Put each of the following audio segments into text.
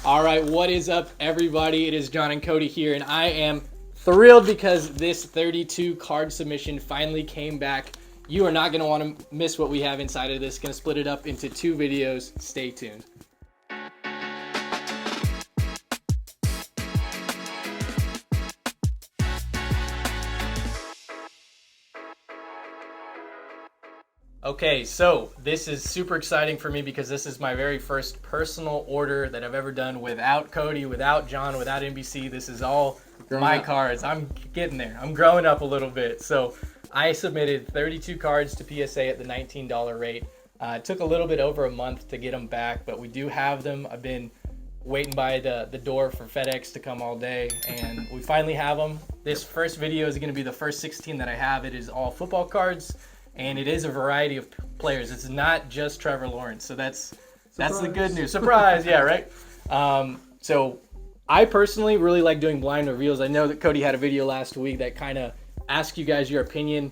All right, what is up, everybody? It is John and Cody here, and I am thrilled because this 32 card submission finally came back. You are not going to want to miss what we have inside of this. Going to split it up into 2 videos. Stay tuned. Okay, so this is super exciting for me because this is my very first personal order that I've ever done without Cody, without John, without NBC. This is all my cards. I'm getting there. I'm growing up a little bit. So I submitted 32 cards to PSA at the $19 rate. It took a little bit over a month to get them back, but we do have them. I've been waiting by the door for FedEx to come all day, and we finally have them. This first video is going to be the first 16 that I have. It is all football cards. And it is a variety of players. It's not just Trevor Lawrence. So that's the good news. Surprise, yeah, right? So I personally really like doing blind reveals. I know that Cody had a video last week that kind of asked you guys your opinion.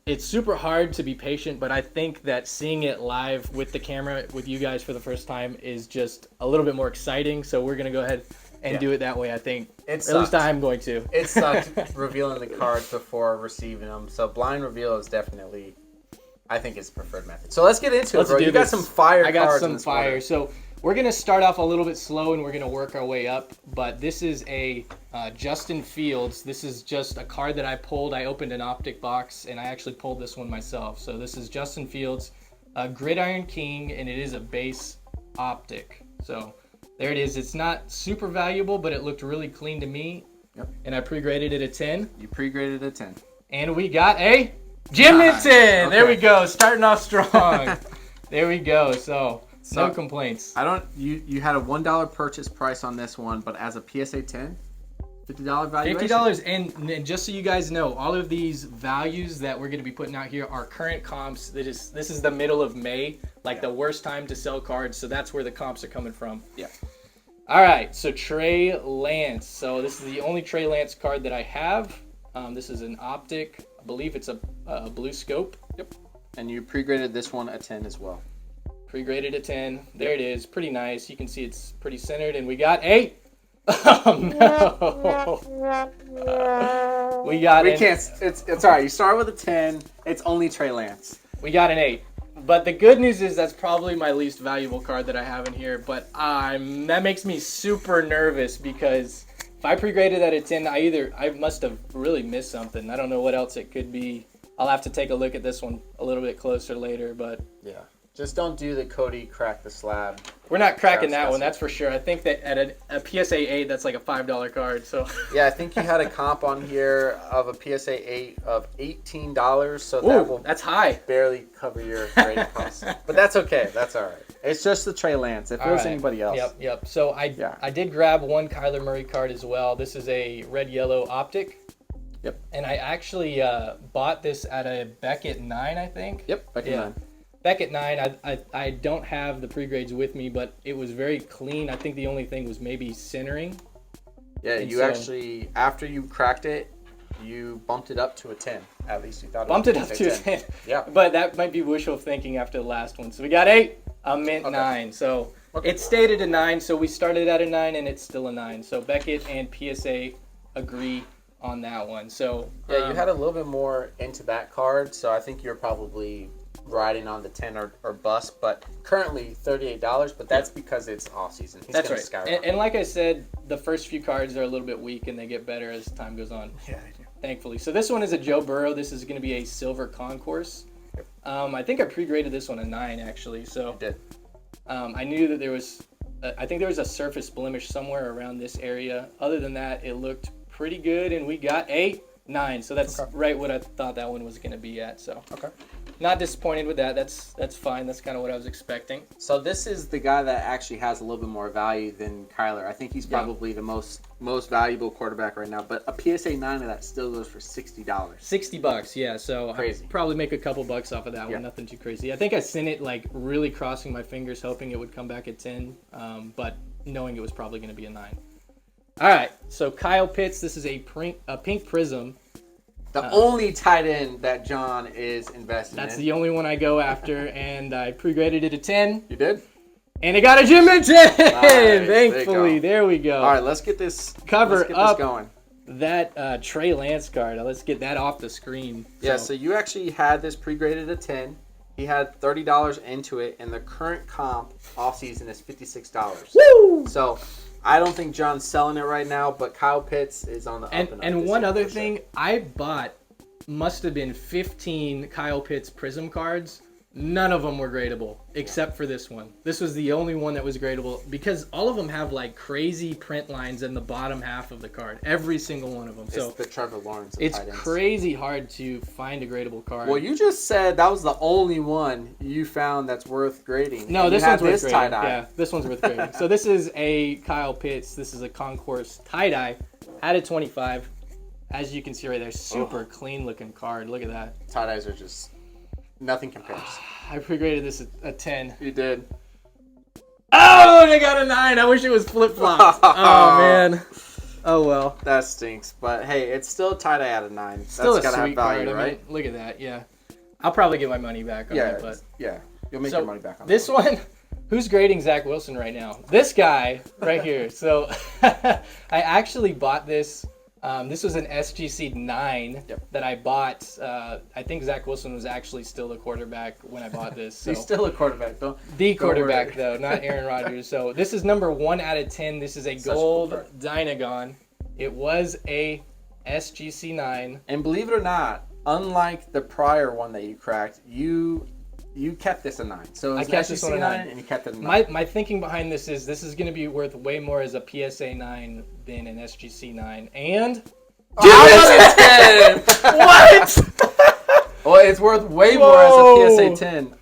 It's super hard to be patient, but I think that seeing it live with the camera with you guys for the first time is just a little bit more exciting. So we're going to go ahead and do it that way, I think. At least I'm going to. It sucked revealing the cards before receiving them. So blind reveal is definitely, I think, it's preferred method. So let's get into it, bro. You got some fire cards. I got some fire. So we're going to start off a little bit slow and we're going to work our way up. But this is a Justin Fields. This is just a card that I pulled. I opened an optic box and I actually pulled this one myself. So this is Justin Fields, a Gridiron King, and it is a base optic. So there it is. It's not super valuable, but it looked really clean to me. Yep. And I pre-graded it a 10. You pre-graded a 10. And we got a Jim Minton. Okay. There we go. Starting off strong. There we go. So no complaints. You had a $1 purchase price on this one, but as a PSA 10, $50 valuation? $50. And just so you guys know, all of these values that we're going to be putting out here are current comps. This is the middle of May, the worst time to sell cards. So that's where the comps are coming from. Yeah. All right. So Trey Lance. So this is the only Trey Lance card that I have. This is an optic. I believe it's a blue scope. Yep. And you pre-graded this one a 10 as well. Pre-graded a 10. There it is. Pretty nice. You can see it's pretty centered. And we got a... Oh no! We can't. It's all right. You start with a 10. It's only Trey Lance. We got an 8. But the good news is that's probably my least valuable card that I have in here. But that makes me super nervous because if I pre-graded at a 10, I must have really missed something. I don't know what else it could be. I'll have to take a look at this one a little bit closer later. But yeah. Just don't do the Cody crack the slab. We're not cracking that one, that's for sure. I think that at a PSA 8, that's like a $5 card. So yeah, I think you had a comp on here of a PSA 8 of $18. So that's high. Barely cover your grading costs. But that's okay. That's all right. It's just the Trey Lance. If it was anybody else. Yep. So I did grab one Kyler Murray card as well. This is a red-yellow optic. Yep. And I actually bought this at a Beckett 9, I think. Yep, Beckett 9. Beckett 9, I don't have the pre-grades with me, but it was very clean. I think the only thing was maybe centering. Yeah, actually, after you cracked it, you bumped it up to a 10. At least you thought bumped it up to a 10. Yeah. But that might be wishful thinking after the last one. So we got a mint 9. So it stayed at a 9, so we started at a 9, and it's still a 9. So Beckett and PSA agree on that one. So yeah, you had a little bit more into that card, so I think you're probably riding on the 10 or bust, but currently $38, but that's because it's off season. That's right. And like I said, the first few cards are a little bit weak and they get better as time goes on. Yeah, they do. Thankfully. So this one is a Joe Burrow. This is going to be a silver concourse. I think I pre-graded this one a 9 actually. So you did. I knew that there was, I think there was a surface blemish somewhere around this area. Other than that, it looked pretty good, and we got a 9. So that's right what I thought that one was going to be at. So not disappointed with that. That's fine. That's kind of what I was expecting. So this is the guy that actually has a little bit more value than Kyler. I think he's probably the most valuable quarterback right now. But a PSA 9 of that still goes for $60. $60, yeah. So crazy. I'd probably make a couple bucks off of that one. Nothing too crazy. I think I sent it really crossing my fingers, hoping it would come back at 10, but knowing it was probably going to be a 9. All right. So Kyle Pitts. This is a pink prism. The only tight end that John is investing in. That's the only one I go after, and I pre-graded it a 10. You did? And it got a Jim Minton! Nice. Thankfully, there we go. All right, let's get this going. That Trey Lance card. Let's get that off the screen. Yeah, so you actually had this pre-graded at 10. He had $30 into it, and the current comp off-season is $56. Woo! So I don't think John's selling it right now, but Kyle Pitts is on the up and up. And one other thing, I bought must have been 15 Kyle Pitts Prism cards. None of them were gradable except for this one. This was the only one that was gradable because all of them have like crazy print lines in the bottom half of the card. Every single one of them. So it's the Trevor Lawrence. It's crazy hard to find a gradable card. Well, you just said that was the only one you found that's worth grading. No, this one's worth grading. Tie-dye. Yeah, this one's worth grading. So this is a Kyle Pitts. This is a Concourse tie-dye at a 25. As you can see right there, super clean looking card. Look at that. Tie-dyes are just... Nothing compares. I pre-graded this a 10. You did. Oh, they got a 9. I wish it was flip-flopped. Oh, man. Oh, well. That stinks. But, hey, it's still tie-dye out of 9. Still That's a gotta sweet have value, card. right? I mean, look at that, yeah. I'll probably get my money back on it. But yeah. You'll make your money back on this one. Who's grading Zach Wilson right now? This guy right here. So, I actually bought this. This was an SGC 9 that I bought. I think Zach Wilson was actually still the quarterback when I bought this. So. He's still a quarterback, though. The quarterback, though, not Aaron Rodgers. So this is number 1 out of 10. This is a gold Dynagon. It was a SGC 9. And believe it or not, unlike the prior one that you cracked, you kept this a 9. So I kept this one a 9, and you kept it a 9. My thinking behind this is going to be worth way more as a PSA 9 than an SGC 9. And what? Well, it's worth way more as a PSA 10.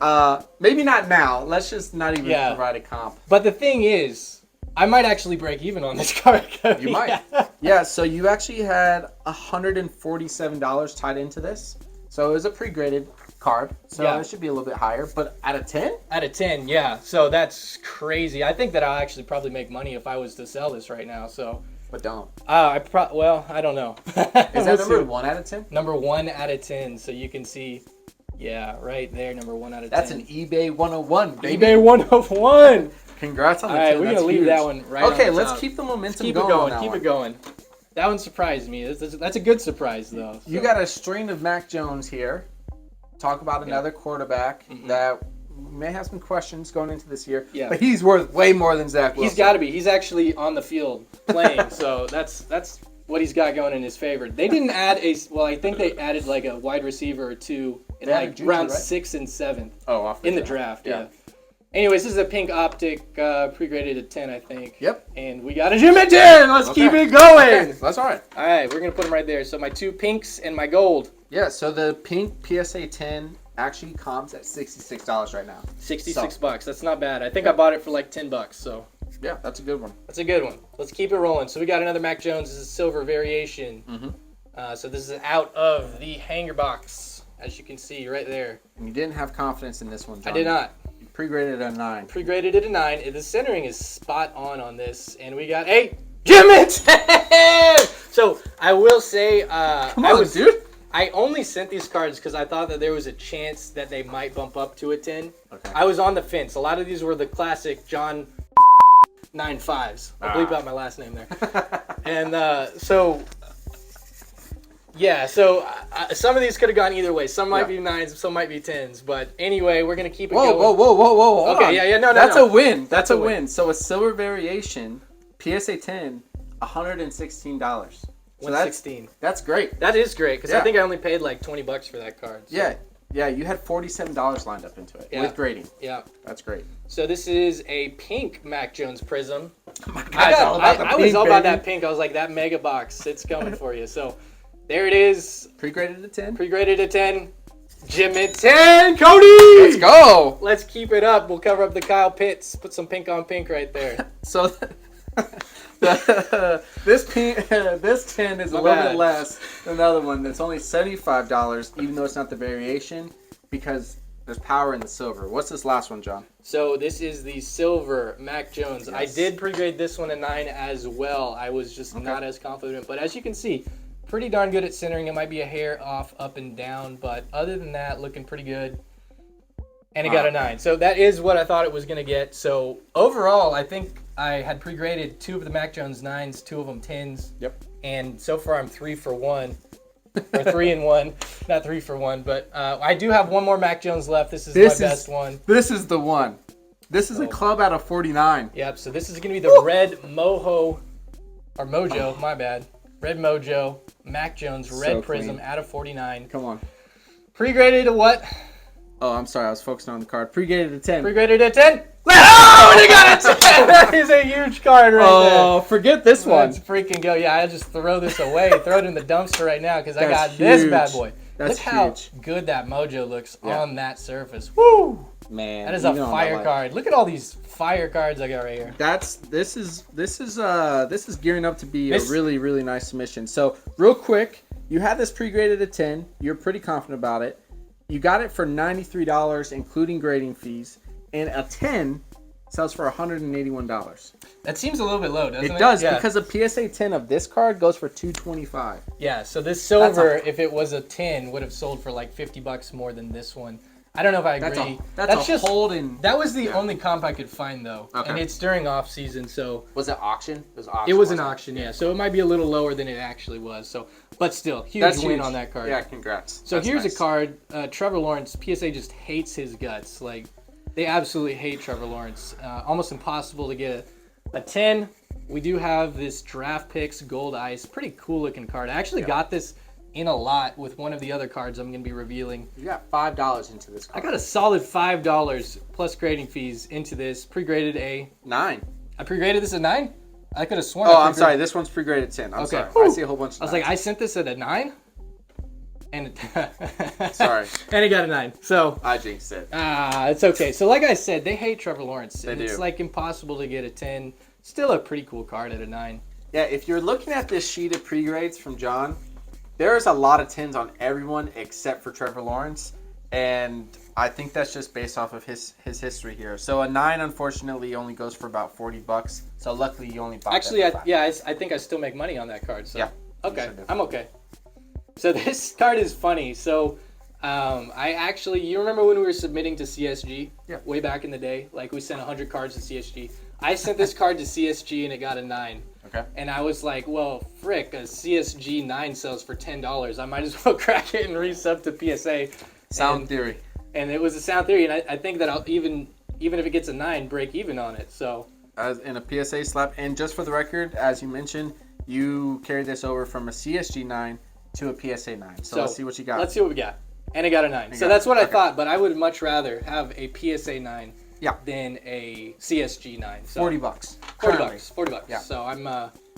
Maybe not now. Let's just not even provide a comp. But the thing is, I might actually break even on this card. You might. Yeah, so you actually had $147 tied into this. So it was a pre-graded card, so it should be a little bit higher. But out of 10? Out of 10, yeah. So that's crazy. I think that I'll actually probably make money if I was to sell this right now. So, but don't. Well, I don't know. Is that number 1 out of 10? Number 1 out of 10. So you can see, right there, number 1 out of 10. That's an eBay 101, baby. eBay 101. Congrats on the 10. All right, we're gonna leave that one right. Okay, on let's top. keep the momentum Keep going. Keep it going. That one surprised me. That's a good surprise, though. So. You got a string of Mac Jones here. Talk about another quarterback that may have some questions going into this year. Yeah. But he's worth way more than Zach Wilson. He's got to be. He's actually on the field playing, so that's what he's got going in his favor. They didn't add I think they added like a wide receiver or two in like round 6 and 7. Oh, in the draft, yeah. Anyways, this is a pink optic, pre-graded at 10, I think. Yep. And we got a Jim at 10. Let's keep it going. Okay, that's all right. All right, we're going to put them right there. So my 2 pinks and my gold. Yeah, so the pink PSA 10 actually comps at $66 right now. $66. That's not bad. I think I bought it for like $10. So yeah, that's a good one. That's a good one. Let's keep it rolling. So we got another Mac Jones. This is silver variation. Mm-hmm. So this is out of the hanger box, as you can see right there. And you didn't have confidence in this one, John. I did not. You pre-graded at a 9. Pre-graded at a 9. The centering is spot on this, and we got a Jim it. So I will say, dude. I only sent these cards because I thought that there was a chance that they might bump up to a 10. Okay. I was on the fence. A lot of these were the classic John 9.5s. I'll bleep out my last name there. And so some of these could have gone either way. Some might be 9s, some might be 10s. But anyway, we're going to keep it going. Whoa. Okay, no. That's a win. That's a win. So a silver variation, PSA 10, $116. So 116. That's great. That is great because I think I only paid like $20 for that card. So. Yeah. You had $47 lined up into it with grading. Yeah, that's great. So this is a pink Mac Jones Prism. Oh my God, I was all about that pink. I was like, that mega box, it's coming for you. So there it is. Pre-graded at 10. Pre-graded at 10. Jim at 10. Cody. Let's go. Let's keep it up. We'll cover up the Kyle Pitts. Put some pink on pink right there. So. This 10 is a little bit less than the other one. That's only $75, even though it's not the variation, because there's power in the silver. What's this last one, John? So this is the silver Mac Jones. Yes. I did pre-grade this one a 9 as well. I was just not as confident, but as you can see, pretty darn good at centering. It might be a hair off, up and down, but other than that, looking pretty good. And it got a 9. So that is what I thought it was going to get. So overall, I think I had pre-graded 2 of the Mac Jones 9s, 2 of them 10s. Yep. And so far I'm 3 for 1. Or 3 and 1. Not 3 for 1. But I do have one more Mac Jones left. This is my best one. This is the one. This is a club out of 49. Yep. So this is going to be the Red Mojo. Or Mojo, my bad. Red Mojo, Mac Jones, Red Prism out of 49. Come on. Pre-graded a what? Oh, I'm sorry. I was focusing on the card. Pre-graded a 10. Pre-graded a 10. Oh, and he got a 10. That is a huge card right there. Oh, forget this one. Let's freaking go. Yeah, I'll just throw this away. Throw it in the dumpster right now because I got That's this huge. bad boy. That's Look how huge. good that Mojo looks Yeah. on that surface. Woo! Man, That is a even on fire that card. Look at all these fire cards I got right here. This is gearing up to be This- a really, really nice submission. So real quick, you had this pre-graded at 10. You're pretty confident about it. You got it for $93, including grading fees, and a 10 sells for $181. That seems a little bit low, doesn't it? It does, Yeah. because a PSA 10 of this card goes for $225. Yeah, so this silver, if it was a 10, would have sold for like $50 more than this one. I don't know if I agree. That's a holding. That was the only comp I could find though, Okay. and it's during off season, so Was it auction? It was auction. it was an wasn't auction, yeah. So it might be a little lower than it actually was. So, but still, huge That's win huge. on that card. Yeah, congrats. So That's here's nice. a card. Trevor Lawrence. PSA just hates his guts. Like they absolutely hate Trevor Lawrence. Almost impossible to get a 10. We do have this draft picks gold ice. Pretty cool looking card. I actually got this in a lot with one of the other cards I'm going to be revealing. You got $5 into this I card. got a solid $5 plus grading fees into this. Pre-graded a. 9. I pre-graded this at 9. I could have sworn. Oh, I I'm pre-graded- sorry. This one's pre-graded 10. I'm Okay. sorry. I see a whole bunch of I was like, nines. I sent this at a 9, and Sorry. and he got a 9. So I jinxed it. it's okay. So like I said, they hate Trevor Lawrence, and They it's do. like impossible to get a 10. Still a pretty cool card at a 9. Yeah, if you're looking at this sheet of pre-grades from John, there's a lot of 10s on everyone except for Trevor Lawrence, and I think that's just based off of his history here. So a 9, unfortunately, only goes for about $40. So luckily, you only bought Actually, that for $5. I think I still make money on that card. So Yeah, okay, you sure do. I'm okay. So this card is funny. So you remember when we were submitting to CSG? Yeah. Way back in the day, like we sent 100 cards to CSG. I sent this card to CSG and it got a 9. Okay. And I was like, well, frick, a CSG 9 sells for $10. I might as well crack it and resub to PSA. Sound And- theory. And it was a sound theory, and I think that I'll even if it gets a 9, break even on it. So As in a PSA slap. And just for the record, as you mentioned, you carried this over from a CSG 9 to a PSA 9. So let's see what you got. Let's see what we got. And it got a 9. So got that's it. what I Okay. thought, but I would much rather have a PSA 9 Yeah. than a CSG 9. So $40. $40. currently. $40. Yeah. So I'm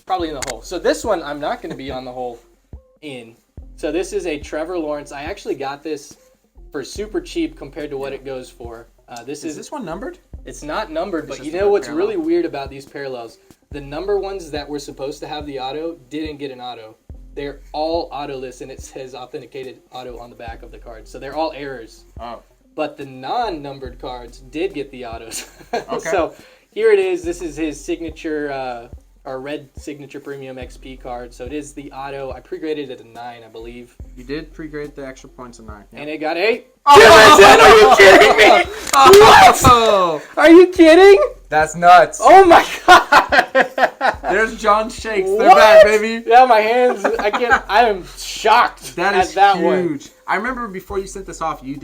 probably in the hole. So this one I'm not going to be on the hole in. So this is a Trevor Lawrence. I actually got this for super cheap compared to what it goes for. This Is is this one numbered? It's not numbered, but just you a know what's parallel. really weird about these parallels? The number ones that were supposed to have the auto didn't get an auto. They're all autoless, and it says authenticated auto on the back of the card. So they're all errors. Oh. But the non-numbered cards did get the autos. Okay. So here it is. This is his signature, our red signature premium XP card. So it is the auto. I pre-graded it at a 9, I believe. You did pre-grade the extra points a 9. Yeah. And it got 8. Are you kidding me? Oh, Are you kidding? that's nuts. Oh my god! There's John Shakes. They're What? back, baby. Yeah, my hands. I can't. I am shocked That at is that one. huge. I remember before you sent this off, you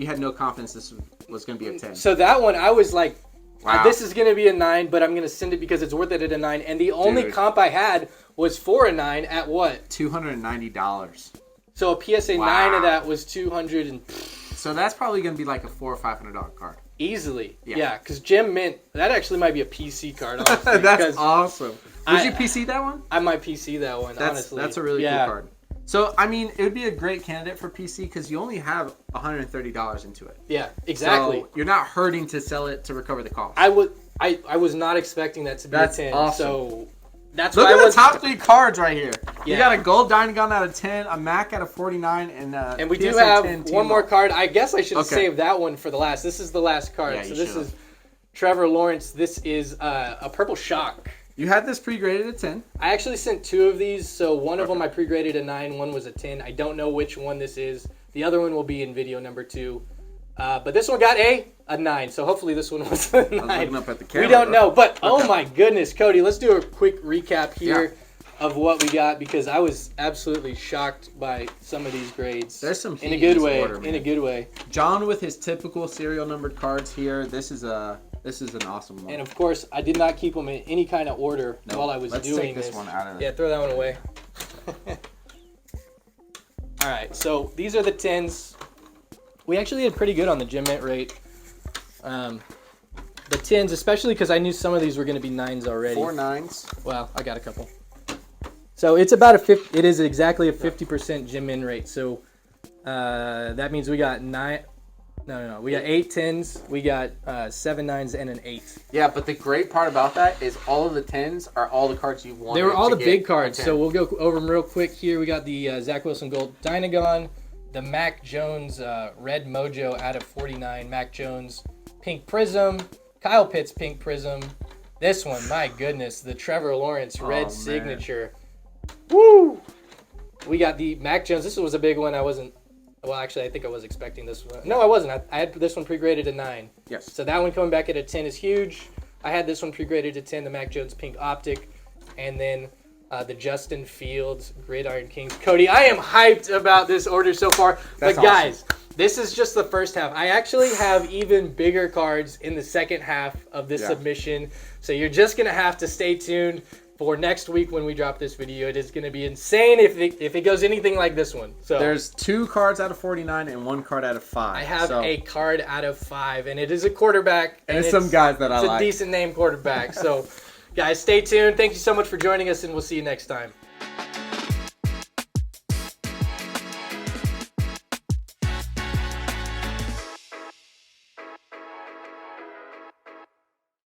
had no confidence this was going to be a 10. So that one, I was like, Wow. this is gonna be a 9, but I'm gonna send it because it's worth it at a 9. And the only Dude. comp I had was for a 9 at what? $290. So a PSA Wow. 9 of that was 200 and So that's probably going to be like a $400 or $500 card. easily. Yeah. Yeah, because Gem Mint, that actually might be a PC card. Honestly, That's because awesome. Would I- you PC that one? I might PC that one. Honestly, That's a really yeah. cool card. So, I mean, it would be a great candidate for PC because you only have $130 into it. Yeah, exactly. So you're not hurting to sell it to recover the cost. I was not expecting that to be That's a 10. awesome. So that's Look why at I the was. top 3 cards right here. You Yeah. got a gold Dynagon out of 10, a Mac out of 49, and And we do PSA have 10 one team more up. card. I guess I should have Okay. saved that one for the last. This is the last card. Yeah, so you this should've. is Trevor Lawrence. This is a purple shock. You had this pre-graded at 10. I actually sent 2 of these. So one of them I pre-graded a 9. One was a 10. I don't know which one this is. The other one will be in video number 2. But this one got a 9, so hopefully this one was a 9. I was looking up at the camera. We don't bro. know, but oh my goodness, Cody, let's do a quick recap here of what we got because I was absolutely shocked by some of these grades. There's some in a heat good in this way. order, In man. a good way. John with his typical serial numbered cards here. This is an awesome one. And of course, I did not keep them in any kind of order No, while I was let's doing take this one out of Yeah, throw that one away. All right, so these are the 10s. We actually did pretty good on the gem mint rate. The 10s, especially because I knew some of these were going to be 9s already. 4 9s. Well, I got a couple. So it's about it is exactly a 50% gem in rate. So that means we got we got 8 10s, we got 7 9s, and an 8. Yeah, but the great part about that is all of the 10s are all the cards you wanted. They were all to the get big a cards. 10. So we'll go over them real quick here. We got the Zach Wilson Gold Dynagon, the Mac Jones Red Mojo out of 49, Mac Jones Pink Prism, Kyle Pitts Pink Prism. This one, my goodness, the Trevor Lawrence Red man. Signature. Woo! We got the Mac Jones. This was a big one. Well, actually, I think I was expecting this one. No, I wasn't. I had this one pre-graded to 9. Yes. So that one coming back at a 10 is huge. I had this one pre-graded to 10, the Mac Jones Pink Optic. And then the Justin Fields Gridiron Kings. Cody, I am hyped about this order so far. That's but guys, this is just the first half. I actually have even bigger cards in the second half of this submission. So you're just going to have to stay tuned for next week when we drop this video. It is going to be insane if it goes anything like this one. So There's 2 cards out of 49 and 1 card out of 5. I have a card out of 5, and it is a quarterback. And it's some guys that I like. It's a decent name quarterback. So, guys, stay tuned. Thank you so much for joining us, and we'll see you next time.